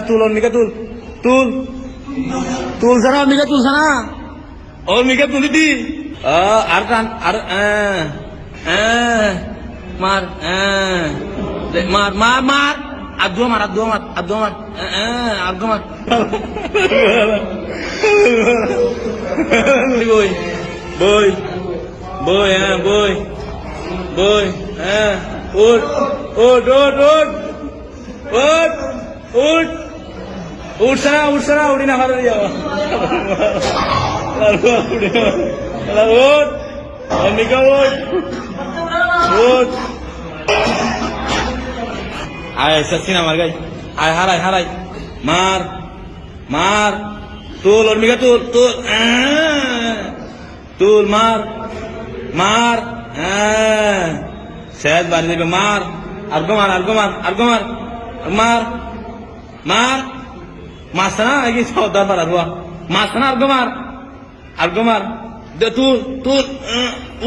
তুল ওর মিকা তুল তুল তুলছানা ওর মিকা তুলছানা ওর মিকা তুলি দি আর টান আর মার মার মার মার আদু মার আদু মার আদু মার আদু মার বই বই বই বই বই উঠ উঠ উঠ উঠ উঠ উঠ উঠছানা উঠছানা উঠি না ভালো যাওয়া উঠ অমিকা উঠ উঠ আয় সচিন আমার গাই আয় হারাই হারাই মার মার তুল অর্মিকা তুল তুল তুল মার মার শেষ বাড়ি দেবে মার আর্গো মার আর্গো মার আর্গো মার মার মার মাসনা আগে সৌদার পার আর্গো মাসনা আর্গো মার দে তুল তুল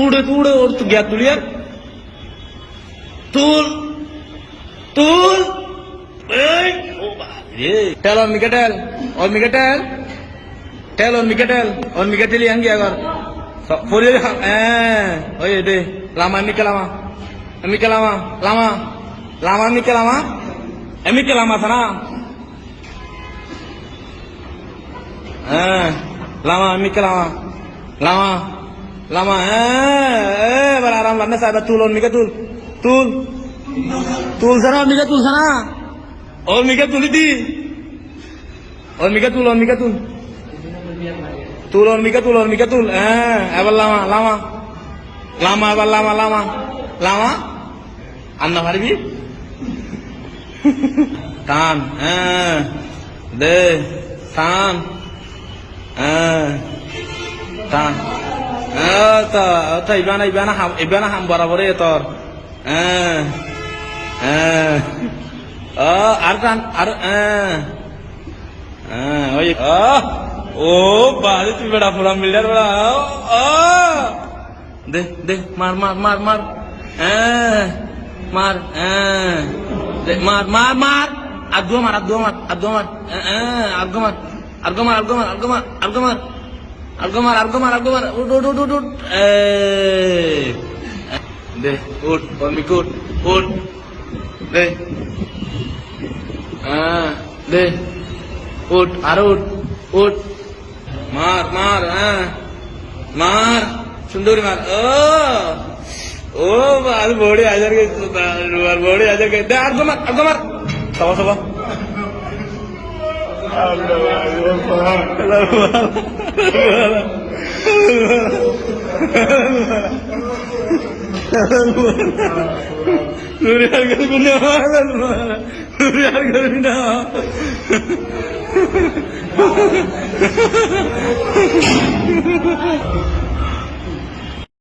উড়ে উড়ে ওর তো গিয়া তুলিয়ার তুল তুল টেল on Mika tell on Mika tell tell on Mika tell on Mika tell yang gya kar puri oye de lama Mika lama Mika lama lama lama Mika lama Mika lama sana lama Mika lama lama lama bararam lana sada tul on Mika tul tul তুলছানা মিকা তুলছানা ওর মিকা তুলি দি ওর মিকা তুল ওর মিকা তুল তুল ওর মিকা তুল ওর মিকা তুল এবার লামা লামা লামা এবার লামা লামা লামা আন্না পারবি টান দে টান টান ইবানা হাম বরাবরে তোর আর টান আর ওই ও বাড়ি তুই বেড়া পুরা মিলার বেড়া দে দে মার মার মার মার মার দে মার মার মার আদু মার আদু মার আদু মার আদু মার আর্গো মার আর্গো মার আর্গো মার আর্গো মার আর্গো মার আর্গো মার আর্গো মার উঠ উঠ উঠ উঠ দে উঠ অর্মিক উঠ উঠ দে দে উঠ আর উঠ উঠ মার মার মার সুন্দরী মার ও আর বড়ি হাজার কে বড়ি হাজার কে দে আর্গো মার সবা সবা Nuriar Galvina, Nuriar Galvina.